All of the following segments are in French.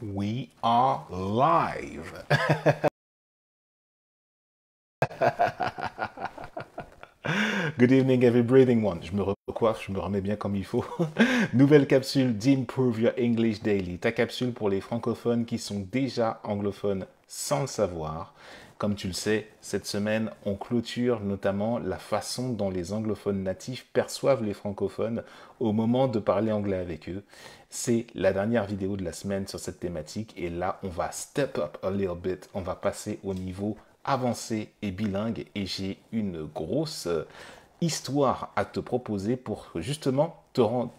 We are live. Good evening, every breathing one. Je me recoiffe, je me remets bien comme il faut. Nouvelle capsule d'Improve Your English Daily. Ta capsule pour les francophones qui sont déjà anglophones sans le savoir. Comme tu le sais, cette semaine, on clôture notamment la façon dont les anglophones natifs perçoivent les francophones au moment de parler anglais avec eux. C'est la dernière vidéo de la semaine sur cette thématique et là, on va step up a little bit. On va passer au niveau avancé et bilingue et j'ai une grosse histoire à te proposer pour justement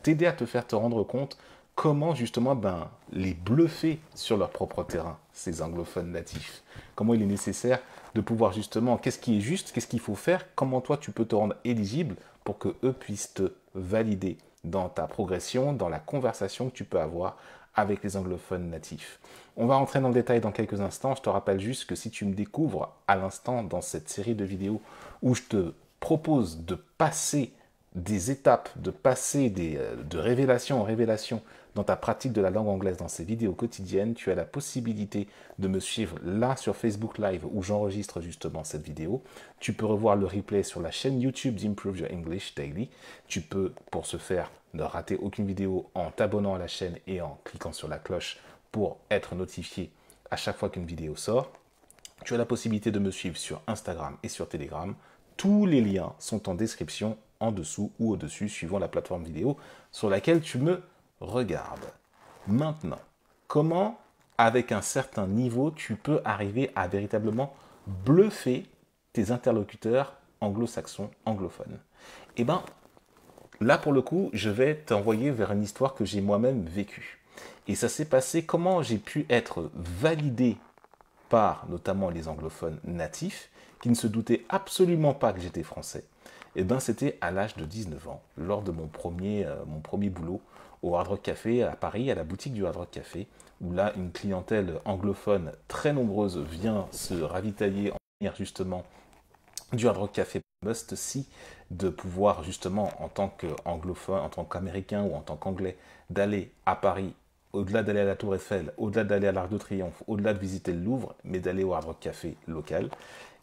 t'aider à te faire te rendre compte comment justement les bluffer sur leur propre terrain, ces anglophones natifs. Comment il est nécessaire de pouvoir justement, qu'est-ce qui est juste, qu'est-ce qu'il faut faire, comment toi tu peux te rendre éligible pour que eux puissent te valider dans ta progression, dans la conversation que tu peux avoir avec les anglophones natifs. On va rentrer dans le détail dans quelques instants. Je te rappelle juste que si tu me découvres à l'instant dans cette série de vidéos où je te propose de passer des étapes, de passer de révélation en révélation dans ta pratique de la langue anglaise dans ces vidéos quotidiennes, tu as la possibilité de me suivre là sur Facebook Live où j'enregistre justement cette vidéo. Tu peux revoir le replay sur la chaîne YouTube d'Improve Your English Daily. Tu peux, pour ce faire, ne rater aucune vidéo en t'abonnant à la chaîne et en cliquant sur la cloche pour être notifié à chaque fois qu'une vidéo sort. Tu as la possibilité de me suivre sur Instagram et sur Telegram. Tous les liens sont en description en dessous ou au-dessus, suivant la plateforme vidéo sur laquelle tu me regardes. Maintenant, comment, avec un certain niveau, tu peux arriver à véritablement bluffer tes interlocuteurs anglo-saxons, anglophones? Eh bien, là, pour le coup, je vais t'envoyer vers une histoire que j'ai moi-même vécue. Et ça s'est passé comment j'ai pu être validé par notamment les anglophones natifs qui ne se doutaient absolument pas que j'étais français. Et bien, c'était à l'âge de 19 ans, lors de mon premier boulot au Hard Rock Café à Paris, à la boutique du Hard Rock Café, où là, une clientèle anglophone très nombreuse vient se ravitailler en manière justement du Hard Rock Café Must See, de pouvoir justement en tant qu'anglophone, en tant qu'américain ou en tant qu'anglais, d'aller à Paris, au-delà d'aller à la Tour Eiffel, au-delà d'aller à l'Arc de Triomphe, au-delà de visiter le Louvre, mais d'aller au Hard Rock Café local.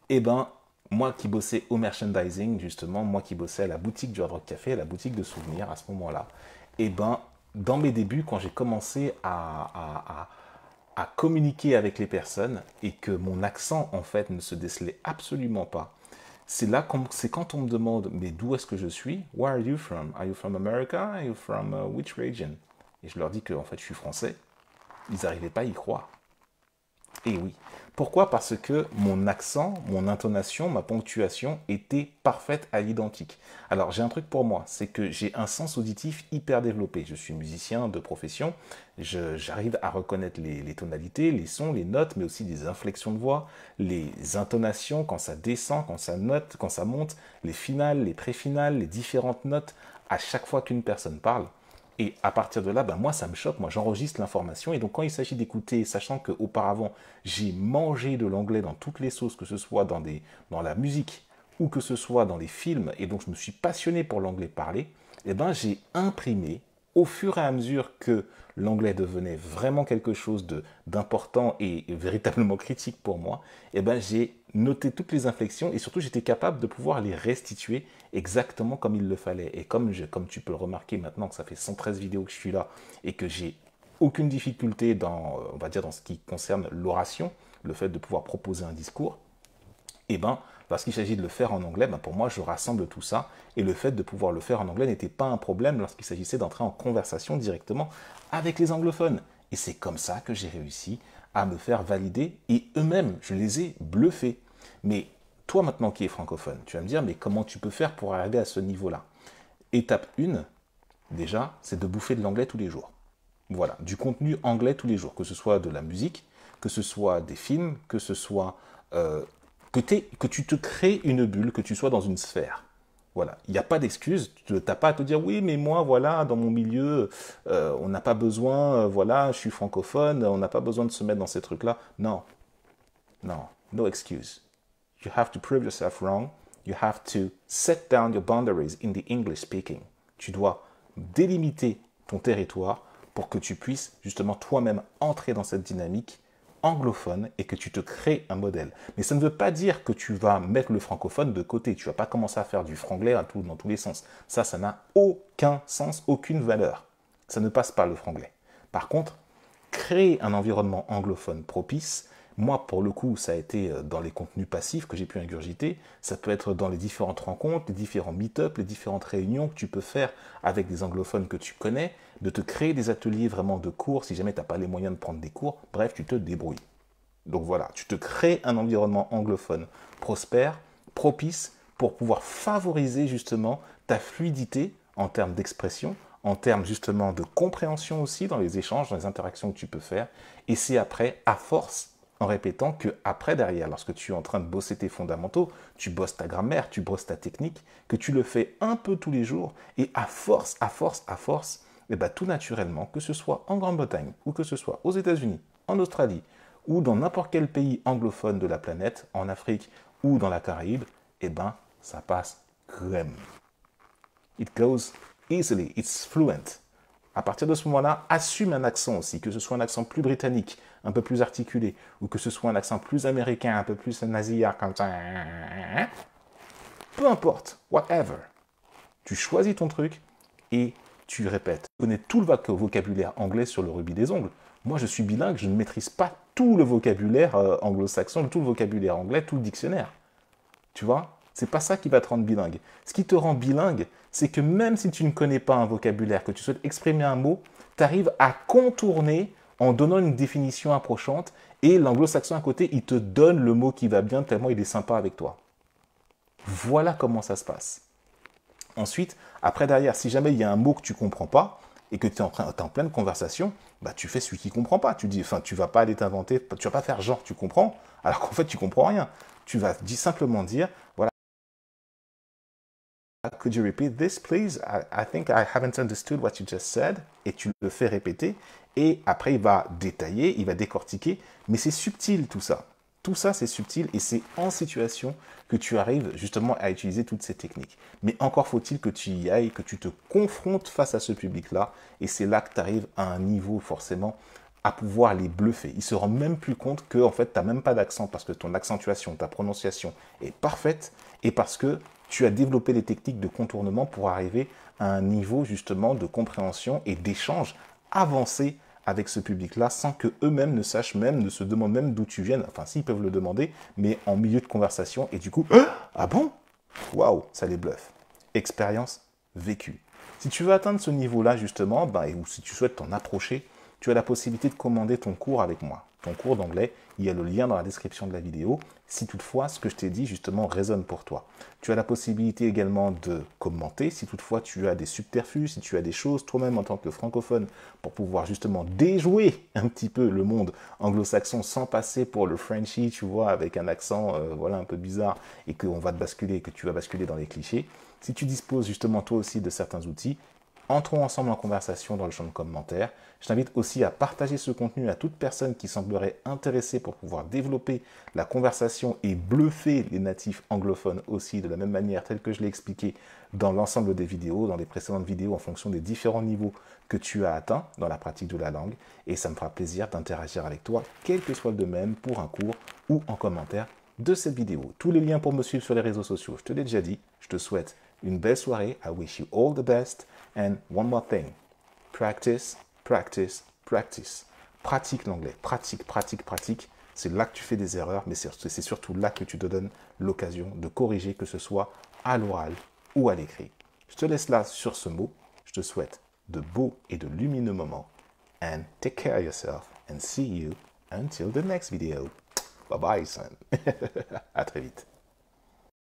Et ben, moi qui bossais au merchandising, justement, moi qui bossais à la boutique du Hard Rock Café, à la boutique de souvenirs à ce moment-là, et ben, dans mes débuts, quand j'ai commencé à communiquer avec les personnes et que mon accent, en fait, ne se décelait absolument pas, c'est quand on me demande, mais d'où est-ce que je suis? Where are you from? Are you from America? Are you from which region? Et je leur dis que, en fait, je suis français. Ils n'arrivaient pas à y croire. Et oui. Pourquoi? Parce que mon accent, mon intonation, ma ponctuation était parfaite à l'identique. Alors j'ai un truc pour moi, c'est que j'ai un sens auditif hyper développé. Je suis musicien de profession, j'arrive à reconnaître les tonalités, les sons, les notes, mais aussi les inflexions de voix, les intonations, quand ça descend, quand ça note, quand ça monte, les finales, les pré-finales, les différentes notes, à chaque fois qu'une personne parle. Et à partir de là, moi, ça me choque. Moi, j'enregistre l'information. Et donc, quand il s'agit d'écouter, sachant qu'auparavant, j'ai mangé de l'anglais dans toutes les sauces, que ce soit dans la musique ou que ce soit dans les films, et donc je me suis passionné pour l'anglais parlé, eh ben, j'ai imprimé, au fur et à mesure que l'anglais devenait vraiment quelque chose d'important et véritablement critique pour moi, eh ben, j'ai noté toutes les inflexions et surtout j'étais capable de pouvoir les restituer exactement comme il le fallait. Et comme tu peux le remarquer maintenant que ça fait 113 vidéos que je suis là et que j'ai aucune difficulté on va dire, dans ce qui concerne l'oration, le fait de pouvoir proposer un discours, et ben, lorsqu'il s'agit de le faire en anglais, pour moi, je rassemble tout ça. Et le fait de pouvoir le faire en anglais n'était pas un problème lorsqu'il s'agissait d'entrer en conversation directement avec les anglophones. Et c'est comme ça que j'ai réussi à me faire valider. Et eux-mêmes, je les ai bluffés. Mais toi maintenant qui es francophone, tu vas me dire, mais comment tu peux faire pour arriver à ce niveau-là? Étape 1, déjà, c'est de bouffer de l'anglais tous les jours. Voilà, du contenu anglais tous les jours, que ce soit de la musique, que ce soit des films, que ce soit que tu te crées une bulle, que tu sois dans une sphère. Voilà, il n'y a pas d'excuse. Tu n'as pas à te dire oui, mais moi, voilà, dans mon milieu, on n'a pas besoin, voilà, je suis francophone, on n'a pas besoin de se mettre dans ces trucs-là. Non, non, no excuse. You have to prove yourself wrong. You have to set down your boundaries in the English speaking. Tu dois délimiter ton territoire pour que tu puisses justement toi-même entrer dans cette dynamique anglophone et que tu te crées un modèle. Mais ça ne veut pas dire que tu vas mettre le francophone de côté. Tu ne vas pas commencer à faire du franglais dans tous les sens. Ça n'a aucun sens, aucune valeur. Ça ne passe pas le franglais. Par contre, créer un environnement anglophone propice, moi, pour le coup, ça a été dans les contenus passifs que j'ai pu ingurgiter. Ça peut être dans les différentes rencontres, les différents meet-up, les différentes réunions que tu peux faire avec des anglophones que tu connais, de te créer des ateliers vraiment de cours si jamais tu n'as pas les moyens de prendre des cours. Bref, tu te débrouilles. Donc voilà, tu te crées un environnement anglophone prospère, propice, pour pouvoir favoriser justement ta fluidité en termes d'expression, en termes justement de compréhension aussi dans les échanges, dans les interactions que tu peux faire. Et c'est après, à force, en répétant que après derrière, lorsque tu es en train de bosser tes fondamentaux, tu bosses ta grammaire, tu bosses ta technique, que tu le fais un peu tous les jours, et à force, et ben tout naturellement, que ce soit en Grande-Bretagne, ou que ce soit aux États-Unis, en Australie, ou dans n'importe quel pays anglophone de la planète, en Afrique ou dans la Caraïbe, eh ben ça passe crème. It goes easily, it's fluent. À partir de ce moment-là, assume un accent aussi, que ce soit un accent plus britannique, un peu plus articulé, ou que ce soit un accent plus américain, un peu plus nasillard, comme ça. Peu importe, whatever. Tu choisis ton truc et tu répètes. Tu connais tout le vocabulaire anglais sur le rubis des ongles. Moi, je suis bilingue, je ne maîtrise pas tout le vocabulaire anglo-saxon, tout le vocabulaire anglais, tout le dictionnaire. Tu vois? C'est pas ça qui va te rendre bilingue. Ce qui te rend bilingue, c'est que même si tu ne connais pas un vocabulaire, que tu souhaites exprimer un mot, tu arrives à contourner en donnant une définition approchante et l'anglo-saxon à côté, il te donne le mot qui va bien tellement il est sympa avec toi. Voilà comment ça se passe. Ensuite, après derrière, si jamais il y a un mot que tu ne comprends pas et que tu es en pleine conversation, bah, tu fais celui qui ne comprend pas. Tu dis, enfin, tu ne vas pas aller t'inventer, tu ne vas pas faire genre tu comprends, alors qu'en fait tu ne comprends rien. Tu vas simplement dire, voilà, could you repeat this please? I think I haven't understood what you just said. Et tu le fais répéter. Et après, il va détailler, il va décortiquer. Mais c'est subtil tout ça. Tout ça, c'est subtil et c'est en situation que tu arrives justement à utiliser toutes ces techniques. Mais encore faut-il que tu y ailles, que tu te confrontes face à ce public-là. Et c'est là que tu arrives à un niveau forcément à pouvoir les bluffer. Ils ne se rendent même plus compte que en fait, tu n'as même pas d'accent parce que ton accentuation, ta prononciation est parfaite et parce que tu as développé des techniques de contournement pour arriver à un niveau justement de compréhension et d'échange avancé avec ce public-là sans que eux-mêmes ne sachent même, ne se demandent même d'où tu viennes. Enfin, s'ils peuvent le demander, mais en milieu de conversation. Et du coup, ah bon? Waouh, ça les bluffe. Expérience vécue. Si tu veux atteindre ce niveau-là, justement, ou si tu souhaites t'en approcher, tu as la possibilité de commander ton cours avec moi. Ton cours d'anglais, il y a le lien dans la description de la vidéo, si toutefois ce que je t'ai dit justement résonne pour toi. Tu as la possibilité également de commenter, si toutefois tu as des subterfuges, si tu as des choses toi-même en tant que francophone, pour pouvoir justement déjouer un petit peu le monde anglo-saxon sans passer pour le Frenchie, tu vois, avec un accent voilà, un peu bizarre, et qu'on va te basculer, que tu vas basculer dans les clichés. Si tu disposes justement toi aussi de certains outils, entrons ensemble en conversation dans le champ de commentaires. Je t'invite aussi à partager ce contenu à toute personne qui semblerait intéressée pour pouvoir développer la conversation et bluffer les natifs anglophones aussi de la même manière telle que je l'ai expliqué dans l'ensemble des vidéos, dans les précédentes vidéos en fonction des différents niveaux que tu as atteints dans la pratique de la langue. Et ça me fera plaisir d'interagir avec toi, quel que soit le domaine, pour un cours ou en commentaire de cette vidéo. Tous les liens pour me suivre sur les réseaux sociaux, je te l'ai déjà dit. Je te souhaite une belle soirée. I wish you all the best. And one more thing, practice, practice, practice. Pratique l'anglais, pratique, pratique, pratique. C'est là que tu fais des erreurs, mais c'est surtout là que tu te donnes l'occasion de corriger, que ce soit à l'oral ou à l'écrit. Je te laisse là sur ce mot. Je te souhaite de beaux et de lumineux moments. And take care of yourself and see you until the next video. Bye bye, son. À très vite.